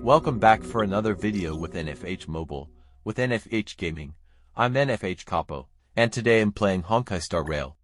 Welcome back for another video with NFH Mobile, with NFH Gaming. I'm NFH Capo, and today I'm playing Honkai Star Rail.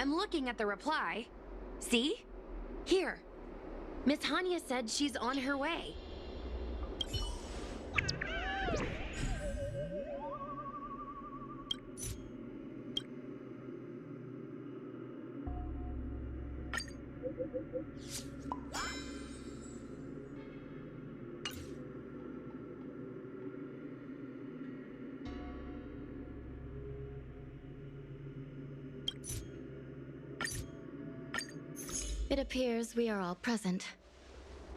I'm looking at the reply. See? Here. Miss Hanya said she's on her way. It appears we are all present.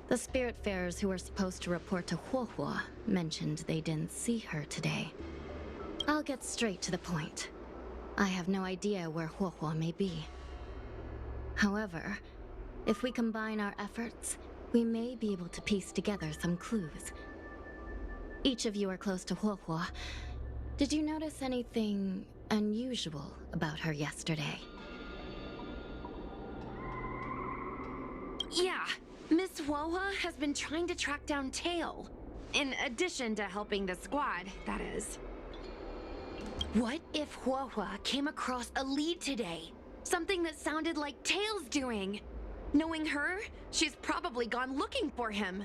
The Spiritfarers who were supposed to report to Huohuo mentioned they didn't see her today. I'll get straight to the point. I have no idea where Huohuo may be. However, if we combine our efforts, we may be able to piece together some clues. Each of you are close to Huohuo. Did you notice anything unusual about her yesterday? Yeah, Miss Huohuo has been trying to track down Tail. In addition to helping the squad, that is. What if Huohuo came across a lead today? Something that sounded like Tail's doing. Knowing her, she's probably gone looking for him.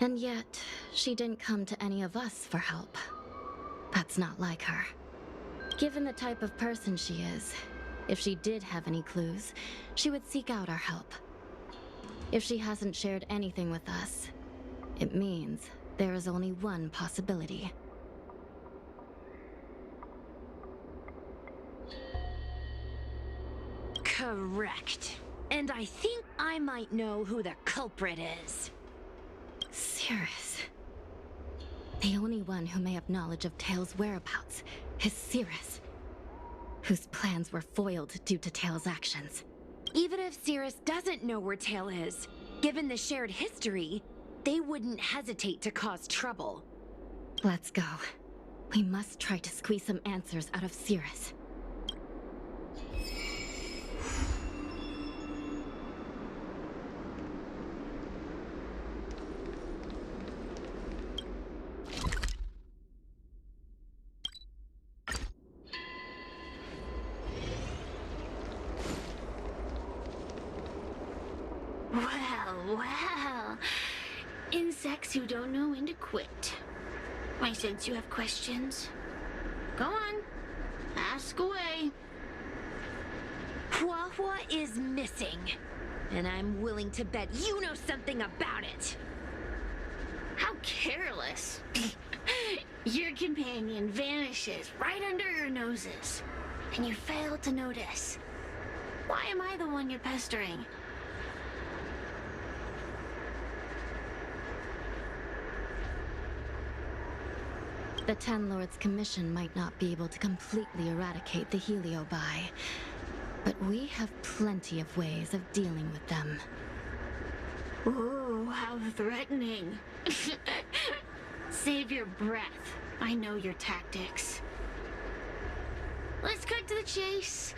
And yet, she didn't come to any of us for help. That's not like her. Given the type of person she is, if she did have any clues, she would seek out our help. If she hasn't shared anything with us, it means there is only one possibility. Correct. And I think I might know who the culprit is. Cirrus. The only one who may have knowledge of Tail's whereabouts is Cirrus, whose plans were foiled due to Tail's actions. Even if Cirrus doesn't know where Tail is, given the shared history, they wouldn't hesitate to cause trouble. Let's go. We must try to squeeze some answers out of Cirrus. Well, insects who don't know when to quit. I sense you have questions. Go on, ask away. Huohuo is missing, and I'm willing to bet you know something about it. How careless. Your companion vanishes right under your noses, and you fail to notice. Why am I the one you're pestering? The Ten Lords Commission might not be able to completely eradicate the Heliobi, but we have plenty of ways of dealing with them. Ooh, how threatening. Save your breath. I know your tactics. Let's cut to the chase.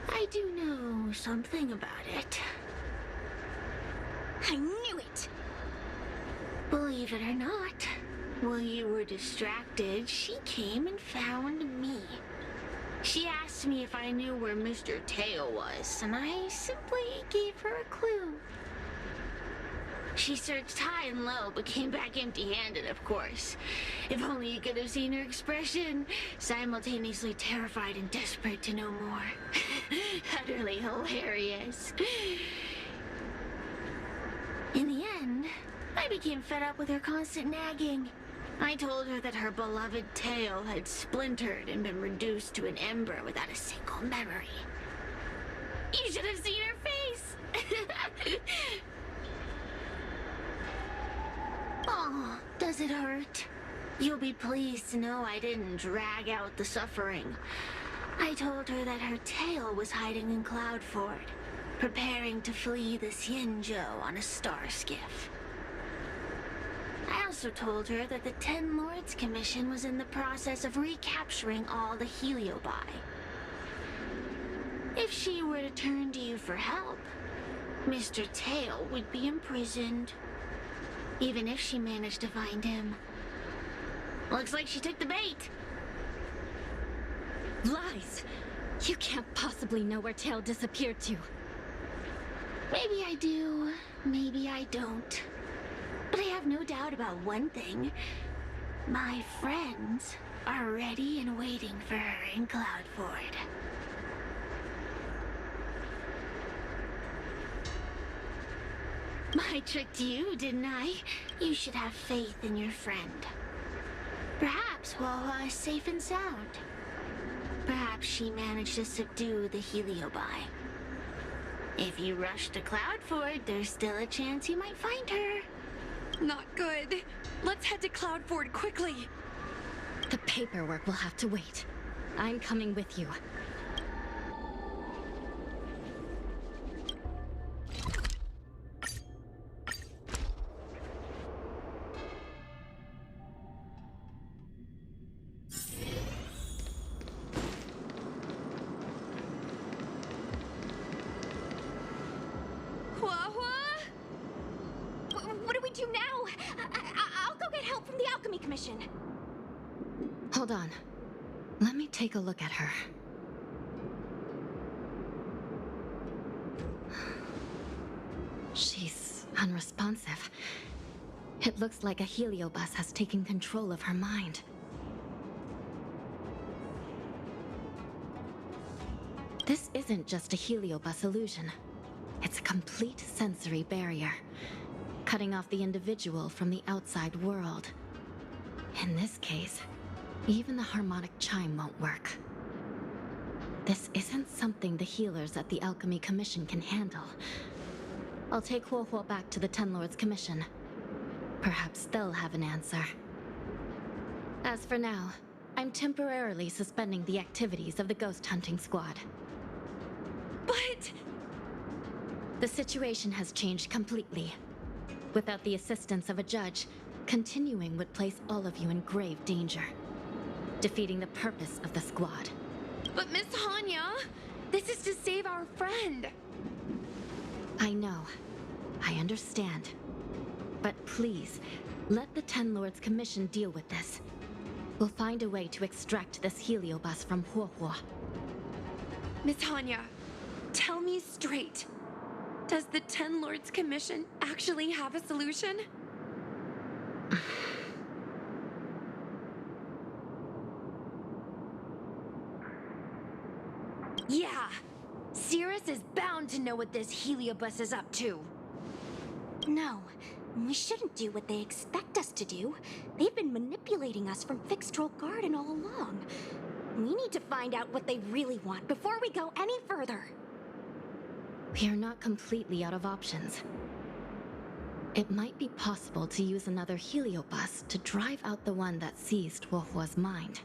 I do know something about it. I knew it! Believe it or not, while you were distracted, she came and found me. She asked me if I knew where Mr. Teo was, and I simply gave her a clue. She searched high and low, but came back empty-handed, of course. If only you could have seen her expression, simultaneously terrified and desperate to know more. Utterly hilarious. In the end, I became fed up with her constant nagging. I told her that her beloved tail had splintered and been reduced to an ember without a single memory. You should have seen her face! Oh, does it hurt? You'll be pleased to know I didn't drag out the suffering. I told her that her tail was hiding in Cloudford, preparing to flee the Xianzhou on a star skiff. I also told her that the Ten Lords Commission was in the process of recapturing all the Heliobi. If she were to turn to you for help, Mr. Tail would be imprisoned. Even if she managed to find him. Looks like she took the bait. Lies! You can't possibly know where Tail disappeared to. Maybe I do, maybe I don't. But I have no doubt about one thing. My friends are ready and waiting for her in Cloudford. I tricked you, didn't I? You should have faith in your friend. Perhaps Huohuo is safe and sound. Perhaps she managed to subdue the Heliobi. If you rush to Cloudford, there's still a chance you might find her. Not good. Let's head to Cloudford quickly. The paperwork will have to wait. I'm coming with you. What do we do now? I'll go get help from the Alchemy Commission. Hold on. Let me take a look at her. She's unresponsive. It looks like a heliobus has taken control of her mind. This isn't just a heliobus illusion. It's a complete sensory barrier, cutting off the individual from the outside world. In this case, even the harmonic chime won't work. This isn't something the healers at the Alchemy Commission can handle. I'll take Huohuo back to the Ten Lords Commission. Perhaps they'll have an answer. As for now, I'm temporarily suspending the activities of the ghost hunting squad. But... The situation has changed completely. Without the assistance of a judge, continuing would place all of you in grave danger, defeating the purpose of the squad. But Miss Hanya, this is to save our friend. I know. I understand. But please, let the Ten Lords Commission deal with this. We'll find a way to extract this heliobus from Huohuo. Miss Hanya, tell me straight. Does the Ten Lords Commission actually have a solution? Yeah, Cirrus is bound to know what this Heliobus is up to. No, we shouldn't do what they expect us to do. They've been manipulating us from fyxestroll Garden all along. We need to find out what they really want before we go any further. We are not completely out of options. It might be possible to use another Heliobus to drive out the one that seized Huohuo's mind.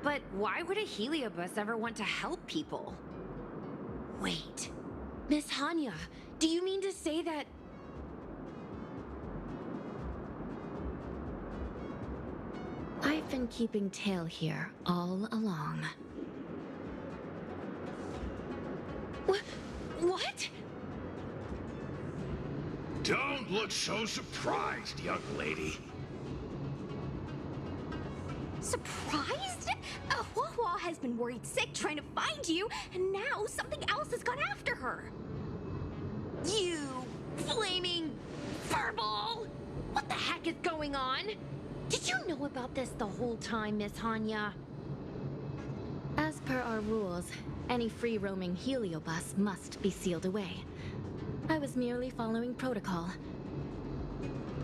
But why would a Heliobus ever want to help people? Wait, Miss Hanya, do you mean to say that... I've been keeping tail here all along. What? Don't look so surprised, young lady. Surprised? Huohuo has been worried sick trying to find you, and now something else has gone after her. You flaming furball! What the heck is going on? Did you know about this the whole time, Miss Hanya? As per our rules, any free-roaming Heliobus must be sealed away. I was merely following protocol.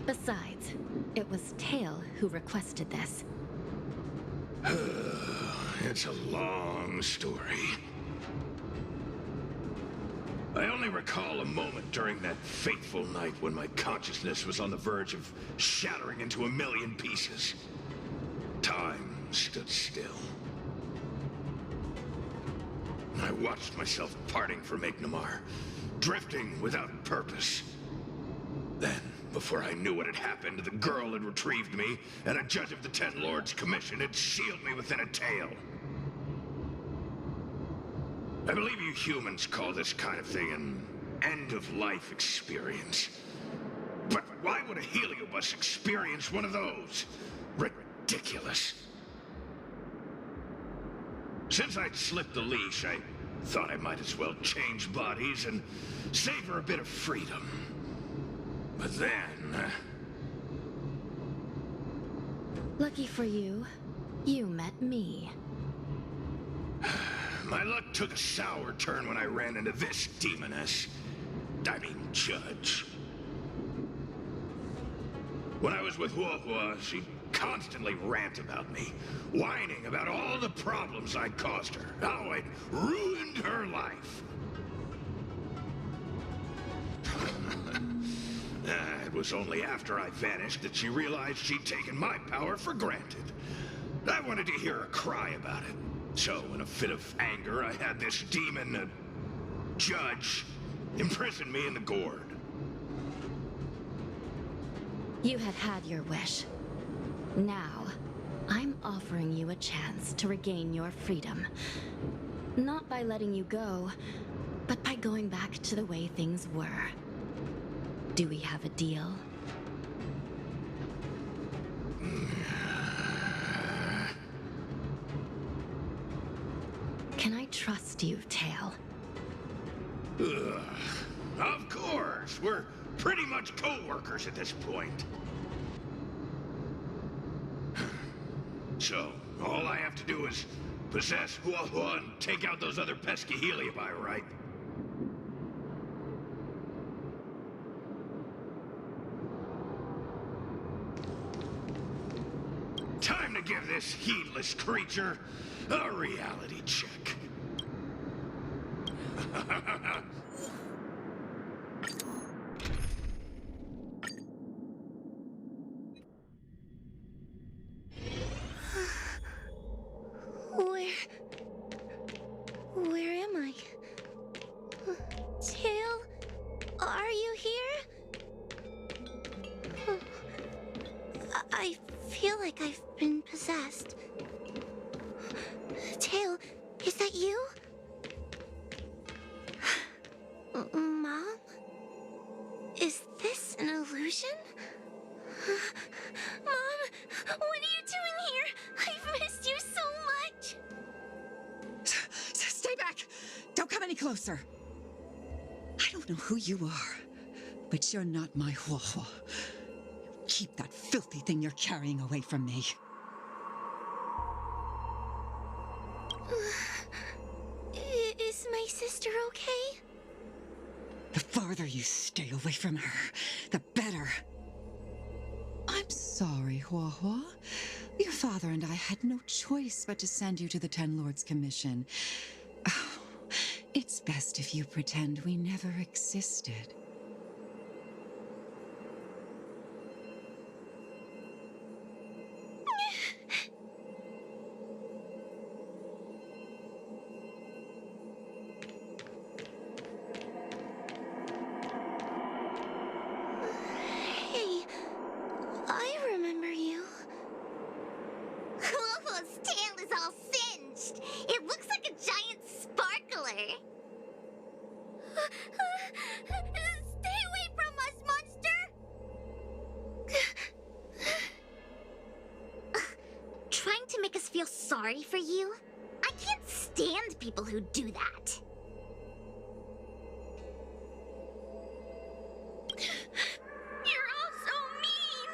Besides, it was Tail who requested this. It's a long story. I only recall a moment during that fateful night when my consciousness was on the verge of shattering into a million pieces. Time stood still. I watched myself parting from Ignamar, drifting without purpose. Then, before I knew what had happened, the girl had retrieved me, and a judge of the Ten Lords Commission had sealed me within a tail. I believe you humans call this kind of thing an end-of-life experience. But why would a Heliobus experience one of those? Ridiculous. Since I'd slipped the leash, I thought I might as well change bodies and savor a bit of freedom. But then... Lucky for you, you met me. My luck took a sour turn when I ran into this demoness. I mean, judge. When I was with Huohuo, she'd constantly rant about me, whining about all the problems I'd caused her, how I'd ruined her life. It was only after I vanished that she realized she'd taken my power for granted. I wanted to hear her cry about it. So, in a fit of anger, I had this demon, judge, imprison me in the gourd. You had had your wish. Now, I'm offering you a chance to regain your freedom. Not by letting you go, but by going back to the way things were. Do we have a deal? Can I trust you, Tail? Ugh. Of course! We're pretty much co-workers at this point. So, all I have to do is possess Huohuo and take out those other pesky Heliobi, right? Time to give this heedless creature a reality check. Where am I? Tail, are you here? I feel like I've been possessed. Tail, is that you? Mom? Is this an illusion? Mom, what are you doing here? I've missed you so much. Stay back! Don't come any closer. I don't know who you are, but you're not my Huohuo. Keep that filthy thing you're carrying away from me. Is my sister okay? The farther you stay away from her, the better. I'm sorry, Huohuo. Your father and I had no choice but to send you to the Ten Lords Commission. Oh, it's best if you pretend we never existed. Hey, I remember you. Huohuo's tail is all singed. It looks like a giant sparkler. Stay away from us, monster! Trying to make us feel sorry for you? I can't stand people who do that. You're all so mean!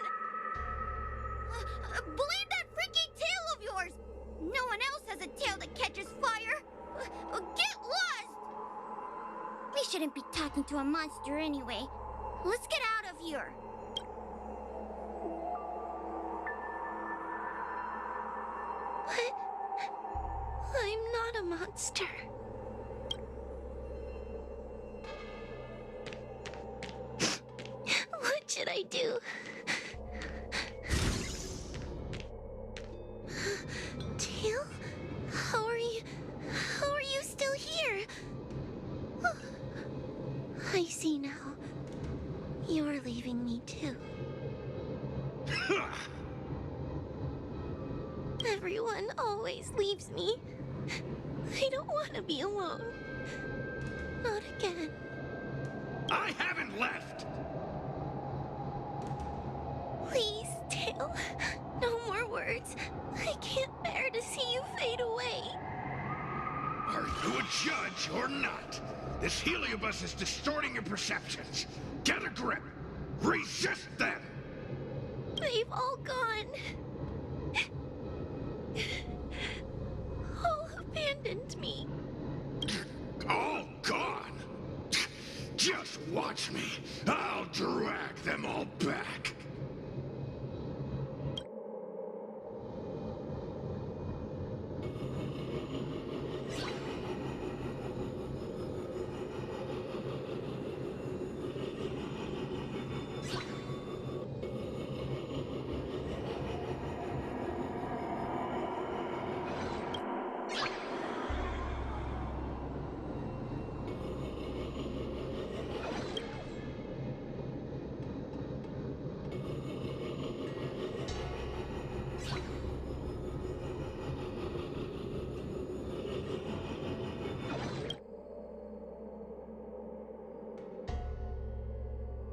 Blame that freaking tail of yours! No one else has a tail that catches fire! Get lost! We shouldn't be talking to a monster anyway. Let's get out of here. I'm not a monster. What should I do? Tail? How are you still here? I see now. You're leaving me too. Everyone always leaves me. I don't want to be alone. Not again. I haven't left! Please, Tail. No more words. I can't bear to see you fade away. Are you a judge or not? This heliobus is distorting your perceptions. Get a grip. Resist them. They've all gone. All abandoned me. All gone. Just watch me. I'll drag them all back.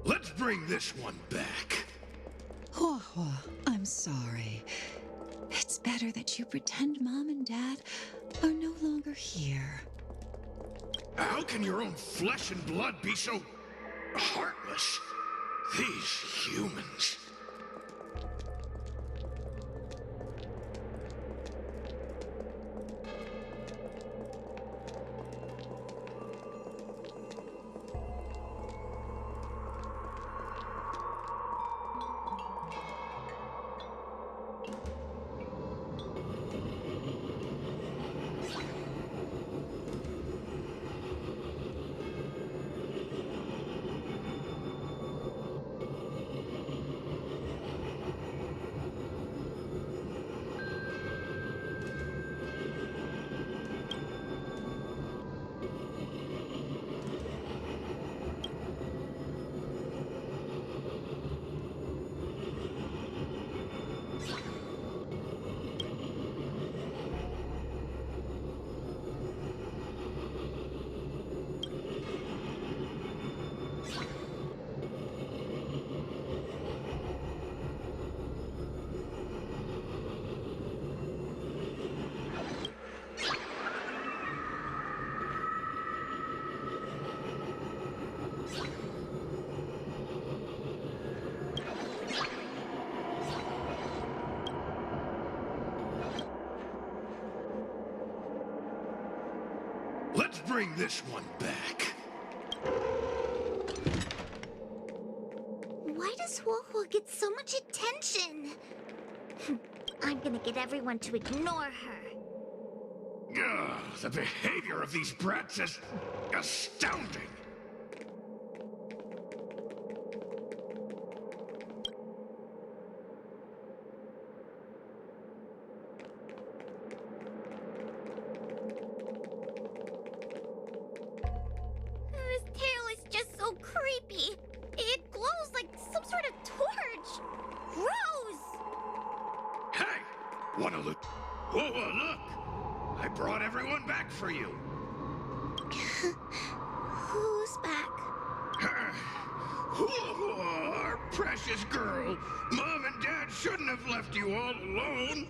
Let's bring this one back. Huohuo, I'm sorry. It's better that you pretend Mom and Dad are no longer here. How can your own flesh and blood be so heartless? These humans. bring this one back. Why does Huohuo get so much attention? I'm gonna get everyone to ignore her. Ugh, the behavior of these brats is astounding. This tail is just so creepy. It glows like some sort of torch. Gross! Hey! Wanna look? Whoa, look! I brought everyone back for you. Who's back? Whoa, our precious girl. Mom and Dad shouldn't have left you all alone.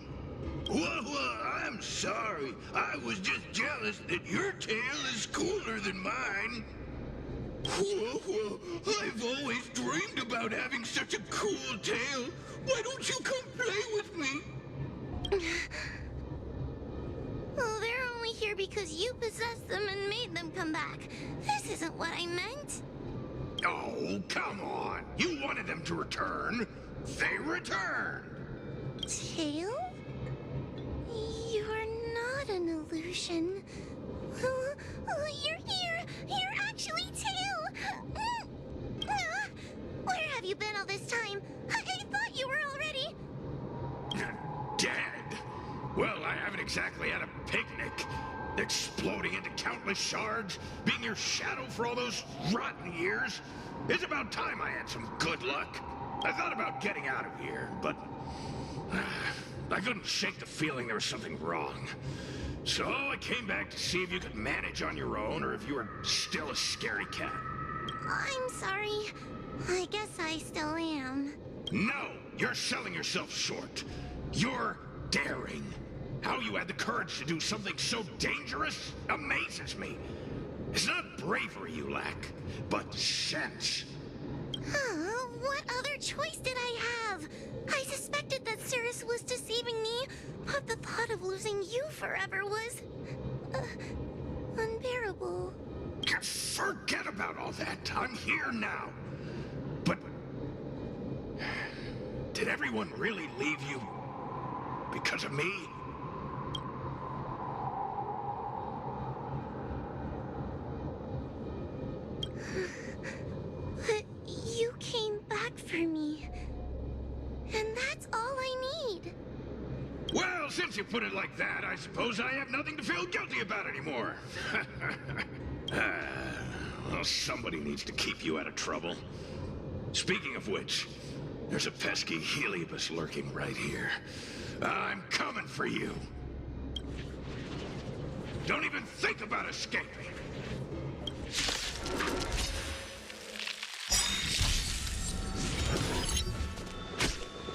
Whoa, I'm sorry. I was just jealous that your tail is cooler than mine. Whoa, I've always dreamed about having such a cool tail. Why don't you come play with me? Oh, they're only here because you possessed them and made them come back. This isn't what I meant. Oh, come on. You wanted them to return. They returned. Tail? You're not an illusion. You're here. You're actually Tail. Where have you been all this time? I thought you were already... Dead. Well, I haven't exactly had a picnic. Exploding into countless shards, being your shadow for all those rotten years. It's about time I had some good luck. I thought about getting out of here, but I couldn't shake the feeling there was something wrong. So I came back to see if you could manage on your own or if you were still a scaredy cat. I'm sorry. I guess I still am. No, you're selling yourself short. You're daring. How you had the courage to do something so dangerous amazes me. It's not bravery you lack, but sense. What other choice did I have? I suspected that Cirrus was deceiving me, but the thought of losing you forever was... unbearable. Forget about all that. I'm here now. But... did everyone really leave you because of me? But you came back for me. And that's all I need. Well, since you put it like that, I suppose I have nothing to feel guilty about anymore. Well, somebody needs to keep you out of trouble. Speaking of which, there's a pesky Heliobus lurking right here. I'm coming for you. Don't even think about escaping.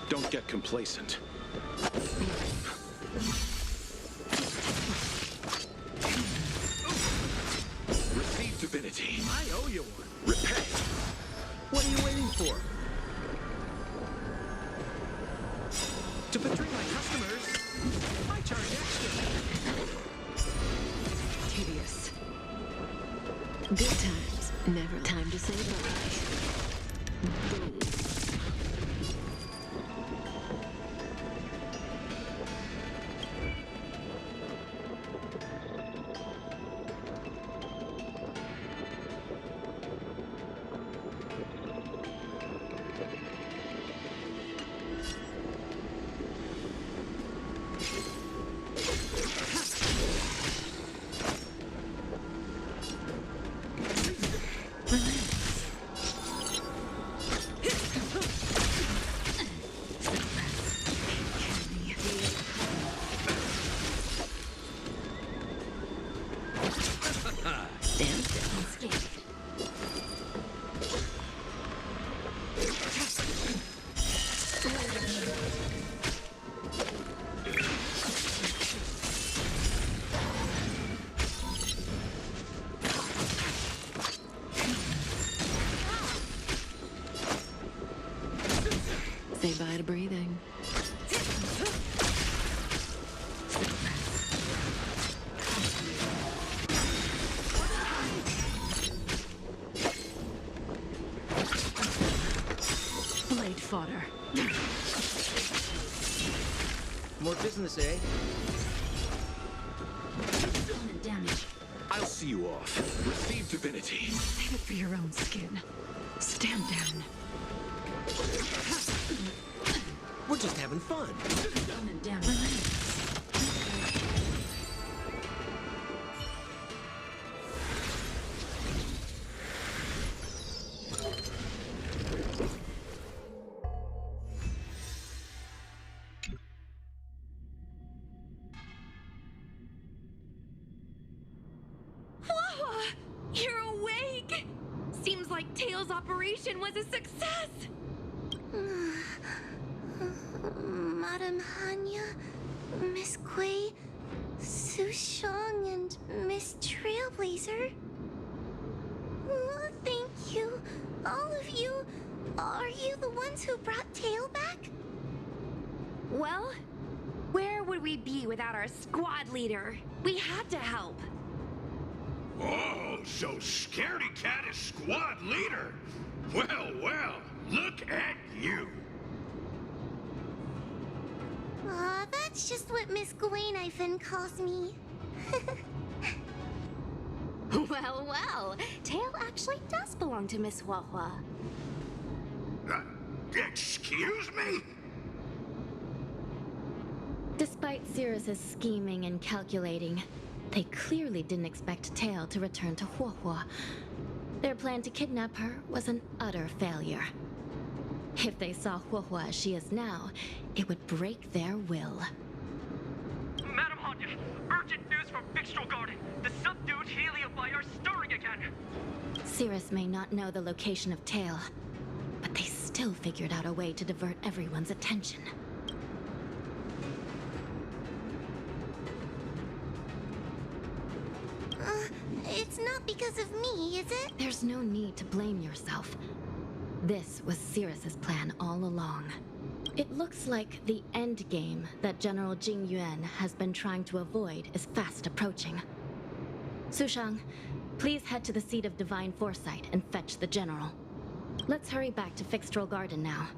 Don't get complacent. Receive divinity. I owe you one. Repay. What are you waiting for? To betray my customers, I charge extra. Tedious. Good times. Never time to say bye. Boom. Say bye to breathing. More business, eh? Damage. I'll see you off. Receive divinity. Save it for your own skin. Stand down. We're just having fun. Damage. Huohuo! You're awake! Seems like Tails' operation was a success! Madame Hanya, Miss Quay, Sushang, and Miss Trailblazer. Oh, thank you, all of you. Are you the ones who brought Tail back? Well, where would we be without our squad leader? We had to help. Oh, so Scaredy Cat is squad leader. Well, well, look at you. Aw, that's just what Miss Gwainifin calls me. Well, well. Tail actually does belong to Miss Huohuo. Excuse me? Despite Cirrus's scheming and calculating, they clearly didn't expect Tail to return to Huohuo. Their plan to kidnap her was an utter failure. If they saw Huohuo as she is now, it would break their will. Madam Hanya, urgent news from Fyxestroll Garden. The subdued Heliobi are stirring again. Cirrus may not know the location of Tail, but they still figured out a way to divert everyone's attention. It's not because of me, is it? There's no need to blame yourself. This was Cirrus's plan all along. It looks like the end game that General Jing Yuan has been trying to avoid is fast approaching. Sushang, please head to the seat of Divine Foresight and fetch the General. Let's hurry back to Fyxestroll Garden now,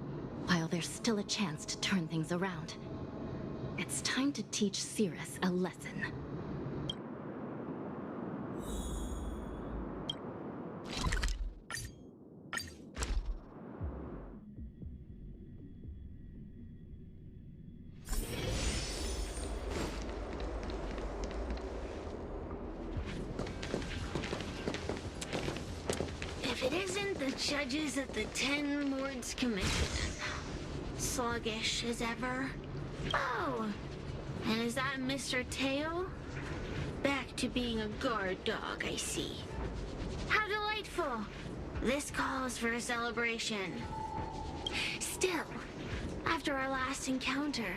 while there's still a chance to turn things around. It's time to teach Cirrus a lesson. If it isn't the judges at the Ten Lords Commission. Sluggish as ever. Oh, and is that Mr. Tail? Back to being a guard dog, I see. How delightful. This calls for a celebration. Still, after our last encounter,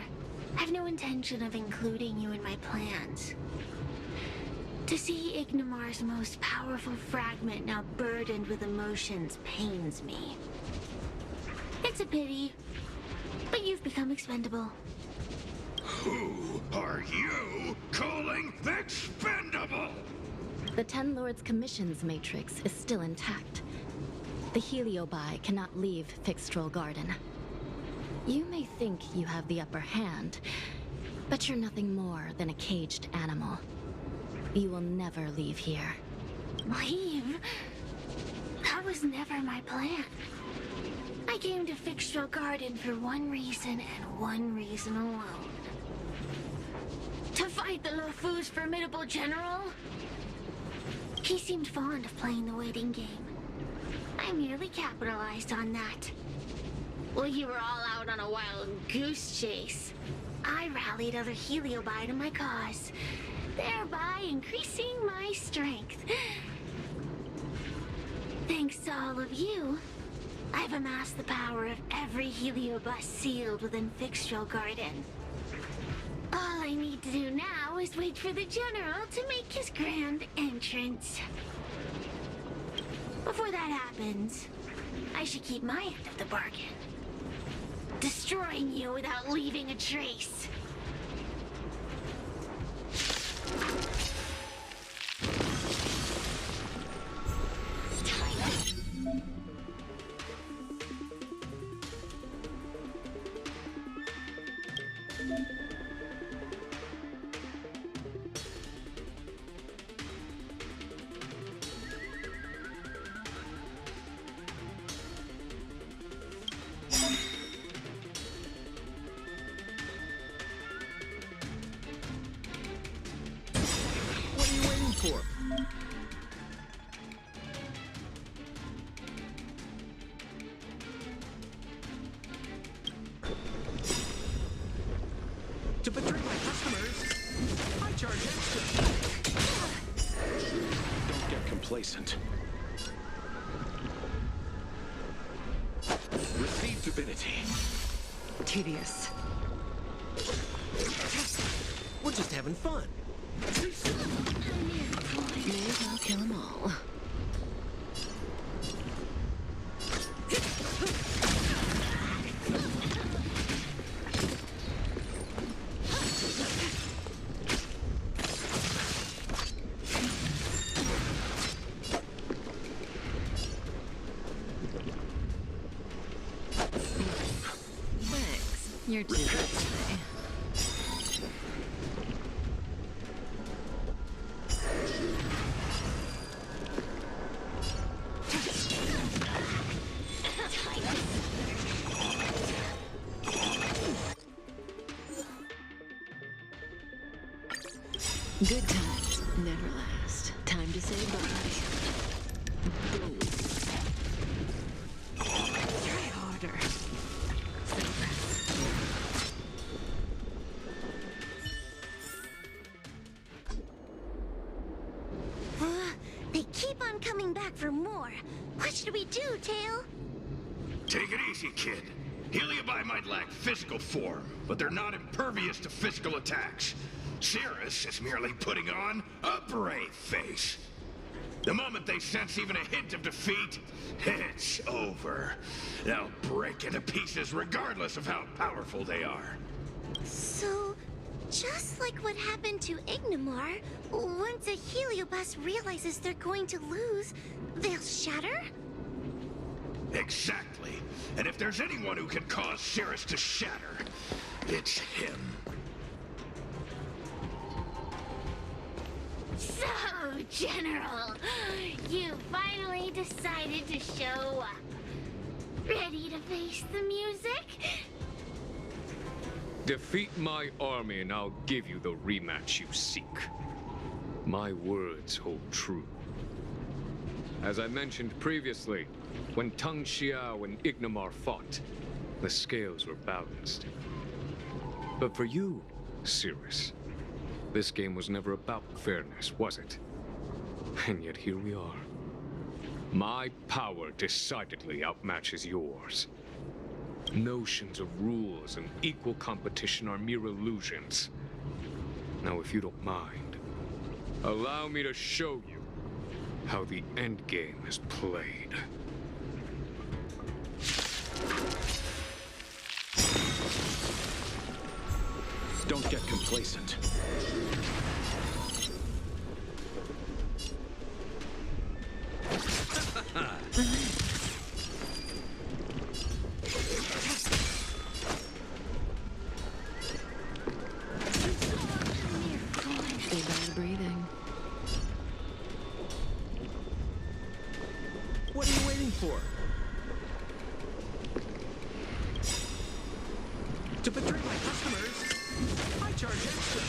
I have no intention of including you in my plans. To see Ignimar's most powerful fragment now burdened with emotions pains me. It's a pity, but you've become expendable. Who are you calling expendable? The Ten Lords Commission's matrix is still intact. The Heliobi cannot leave Fyxestroll Garden. You may think you have the upper hand, but you're nothing more than a caged animal. You will never leave here. Leave? That was never my plan. I came to Fyxestroll Garden for one reason and one reason alone. To fight the LeFou's formidable general? He seemed fond of playing the waiting game. I merely capitalized on that. While you were all out on a wild goose chase, I rallied other Heliobi to my cause, thereby increasing my strength. Thanks to all of you, I've amassed the power of every Heliobus sealed within Fyxestroll Garden. All I need to do now is wait for the General to make his grand entrance. Before that happens, I should keep my end of the bargain. Destroying you without leaving a trace. for? To betray my customers, I charge extra. Don't get complacent. Receive divinity. Tedious. We're just having fun. May as well kill them all. Thanks. You're too good today. Good times never last. Time to say bye. Boom. Try harder. They keep on coming back for more. What should we do, Tail? Take it easy, kid. Heliobi might lack physical form, but they're not impervious to physical attacks. Cirrus is merely putting on a brave face. The moment they sense even a hint of defeat, it's over. They'll break into pieces regardless of how powerful they are. So, just like what happened to Ignimar, once a Heliobus realizes they're going to lose, they'll shatter? Exactly. And if there's anyone who can cause Cirrus to shatter, it's him. So, General, you finally decided to show up. Ready to face the music? Defeat my army and I'll give you the rematch you seek. My words hold true. As I mentioned previously, when Tang Xiao and Ignimar fought, the scales were balanced. But for you, Cirrus, this game was never about fairness, was it? And yet here we are. My power decidedly outmatches yours. Notions of rules and equal competition are mere illusions. Now, if you don't mind, allow me to show you how the endgame is played. Don't get complacent. Stay by breathing. What are you waiting for? To betray my customers, I charge extra.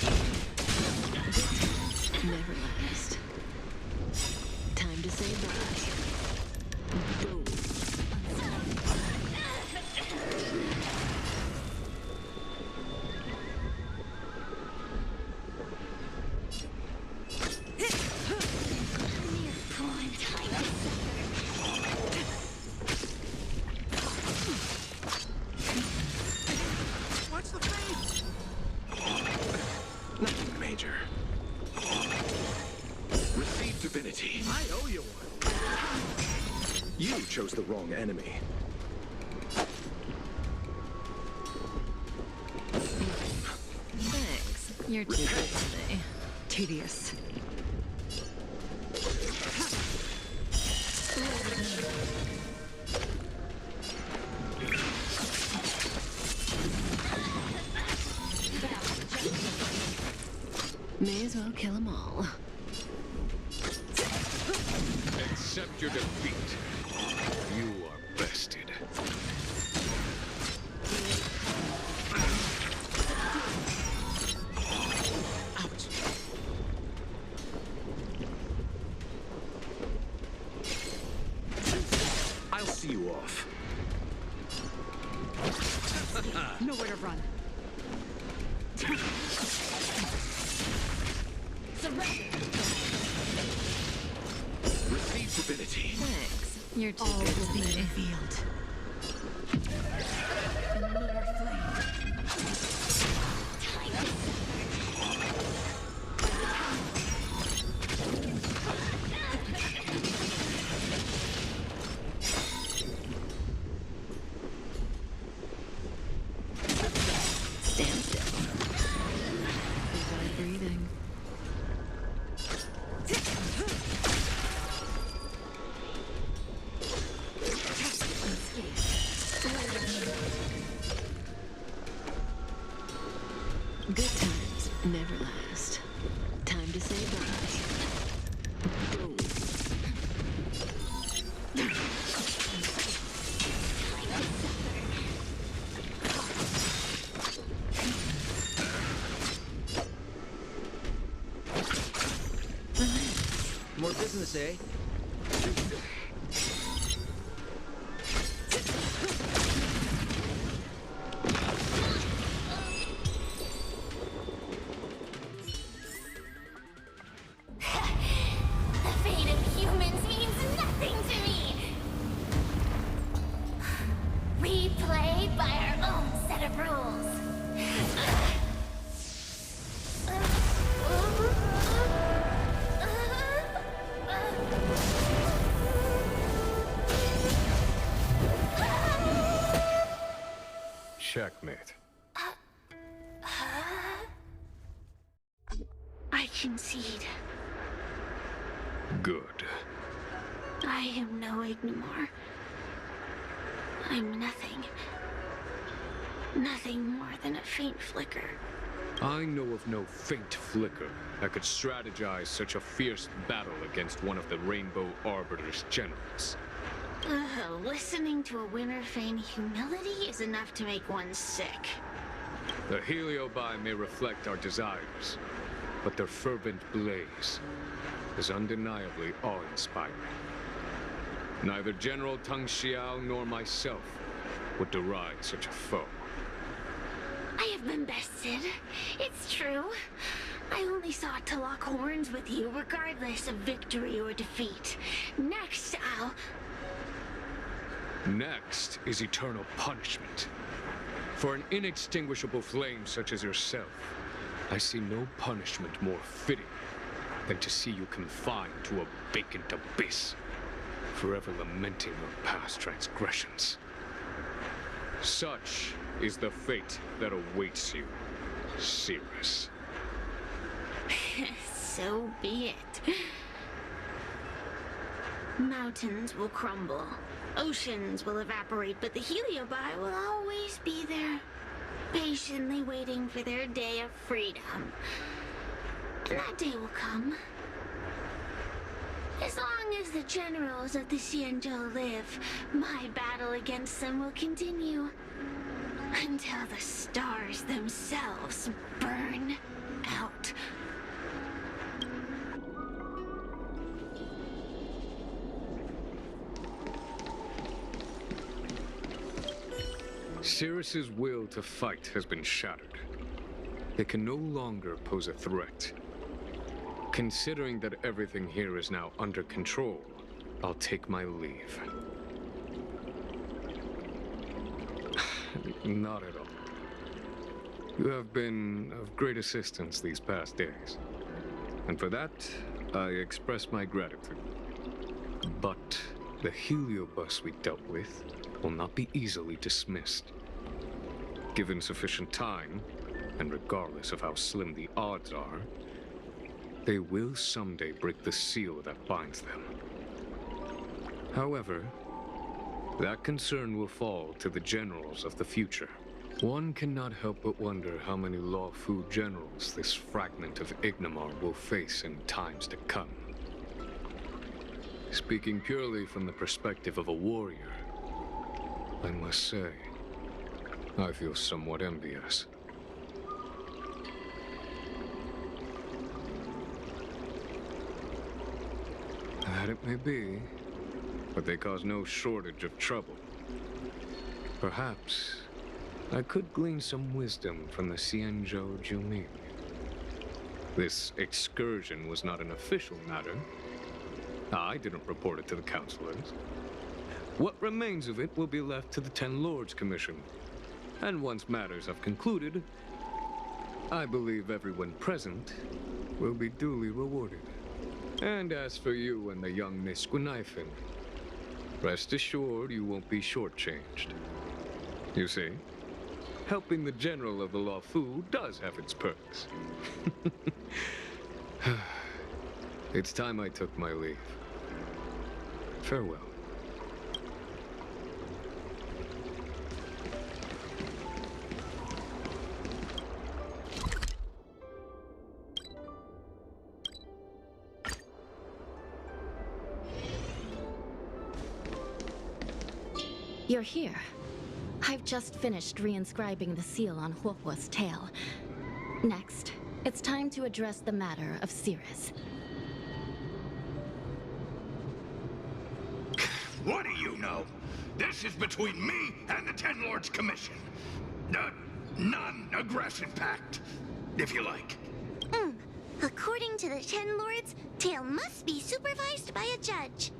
Never last. Time to say bye. Boom. What's the fate? Nothing major. Receive divinity. I owe you one. You chose the wrong enemy. Thanks. You're too good today. Tedious. May as well kill them all. Accept your defeat. You are bested. Ouch. Receive divinity. Thanks. You're too All good will be today. revealed. In lunar flame. Stand still. Revive breathing. Good times never last. Time to say bye. Boom. More business, eh? The fate of humans means nothing to me. We play by our own set of rules. Checkmate. I concede. Good. I am no Ignimor. I'm nothing. Nothing more than a faint flicker. I know of no faint flicker that could strategize such a fierce battle against one of the Rainbow Arbiter's generals. Listening to a winner feign humility is enough to make one sick. The Heliobi may reflect our desires, but their fervent blaze is undeniably awe-inspiring. Neither General Tang Xiao nor myself would deride such a foe. I have been bested. It's true. I only sought to lock horns with you regardless of victory or defeat. Next, Next is eternal punishment. For an inextinguishable flame such as yourself, I see no punishment more fitting than to see you confined to a vacant abyss, forever lamenting your past transgressions. Such is the fate that awaits you, Cirrus. So be it. Mountains will crumble. Oceans will evaporate, but the Heliobi will always be there, patiently waiting for their day of freedom. And that day will come. As long as the generals of the Xianzhou live, my battle against them will continue. Until the stars themselves burn out. Cirrus's will to fight has been shattered. They can no longer pose a threat. Considering that everything here is now under control, I'll take my leave. Not at all. You have been of great assistance these past days. And for that, I express my gratitude. But the heliobus we dealt with will not be easily dismissed. Given sufficient time, and regardless of how slim the odds are, they will someday break the seal that binds them. However, that concern will fall to the generals of the future. One cannot help but wonder how many Luofu generals this fragment of Ignimor will face in times to come. Speaking purely from the perspective of a warrior, I must say, I feel somewhat envious. That it may be, but they cause no shortage of trouble. Perhaps I could glean some wisdom from the Xianzhou Jiuming. This excursion was not an official matter. I didn't report it to the counselors. What remains of it will be left to the Ten Lords Commission. And once matters have concluded, I believe everyone present will be duly rewarded. And as for you and the young Miss Gwynaifin, rest assured you won't be shortchanged. You see, helping the General of the Huohuo does have its perks. It's time I took my leave. Farewell. You're here. I've just finished reinscribing the seal on Huohuo's tail. Next, it's time to address the matter of Cirrus. What do you know? This is between me and the Ten Lords Commission. A non-aggression pact, if you like. According to the Ten Lords, Tail must be supervised by a judge.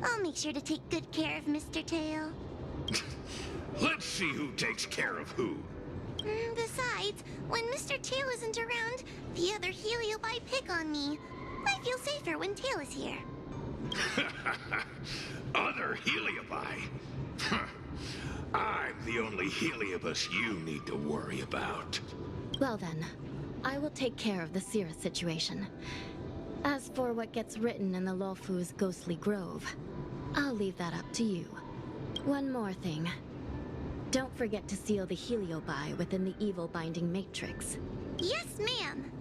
I'll make sure to take good care of Mr. Tail. Let's see who takes care of who. Besides, when Mr. Tail isn't around, the other Heliobi pick on me. I feel safer when Tail is here. Other Heliobi? I'm the only Heliobus you need to worry about. Well then, I will take care of the Cirrus situation. As for what gets written in the Huohuo's ghostly grove, I'll leave that up to you. One more thing. Don't forget to seal the Heliobi within the evil binding matrix. Yes, ma'am.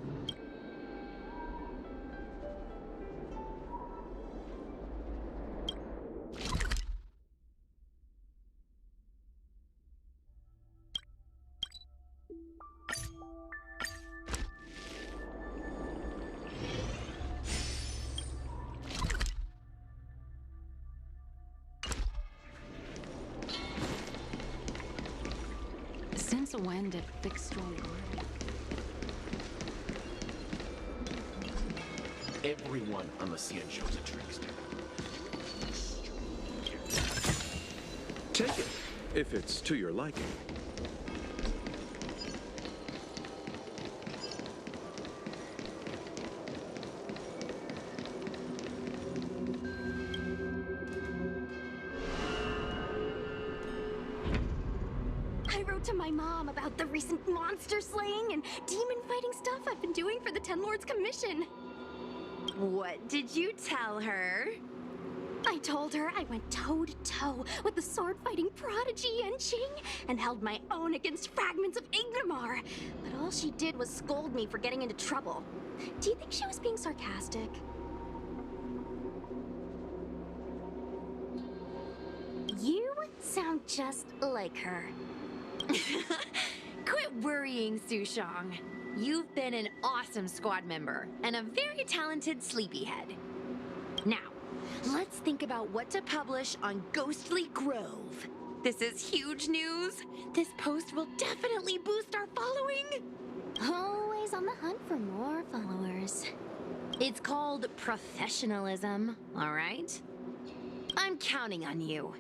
Since when did fyxestroll work? Everyone on the scene shows a trickster. Take it, if it's to your liking. To my mom about the recent monster slaying and demon fighting stuff I've been doing for the Ten Lords Commission. What did you tell her? I told her I went toe-to-toe with the sword-fighting prodigy Yanqing and held my own against fragments of Ignimar. But all she did was scold me for getting into trouble. Do you think she was being sarcastic? You sound just like her. Quit worrying, Sushong. You've been an awesome squad member and a very talented sleepyhead. Now, let's think about what to publish on Ghostly Grove. This is huge news. This post will definitely boost our following. Always on the hunt for more followers. It's called professionalism, all right? I'm counting on you.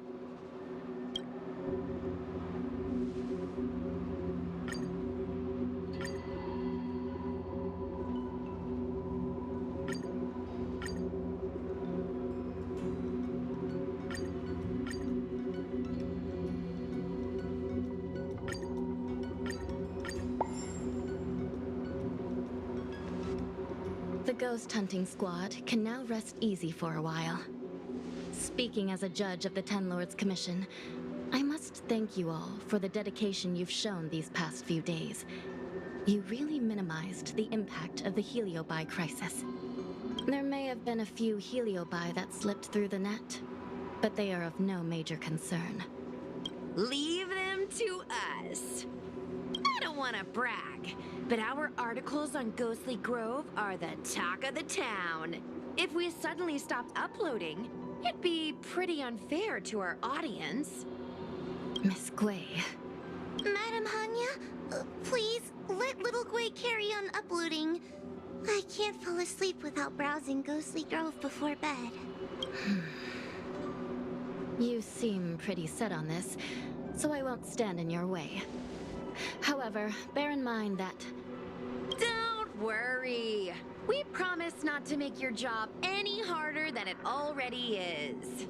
The ghost hunting squad can now rest easy for a while. Speaking as a judge of the Ten Lords Commission, I must thank you all for the dedication you've shown these past few days. You really minimized the impact of the Heliobi crisis. There may have been a few Heliobi that slipped through the net, but they are of no major concern. Leave them to us. I don't want to brag, but our articles on Ghostly Grove are the talk of the town. If we suddenly stopped uploading, it'd be pretty unfair to our audience. Miss Gui. Madam Hanya, Please, let Little Gwei carry on uploading. I can't fall asleep without browsing Ghostly Grove before bed. You seem pretty set on this, so I won't stand in your way. However, bear in mind that... Don't worry. We promise not to make your job any harder than it already is.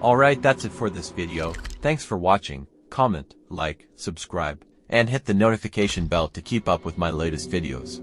Alright, that's it for this video. Thanks for watching. Comment, like, subscribe, and hit the notification bell to keep up with my latest videos.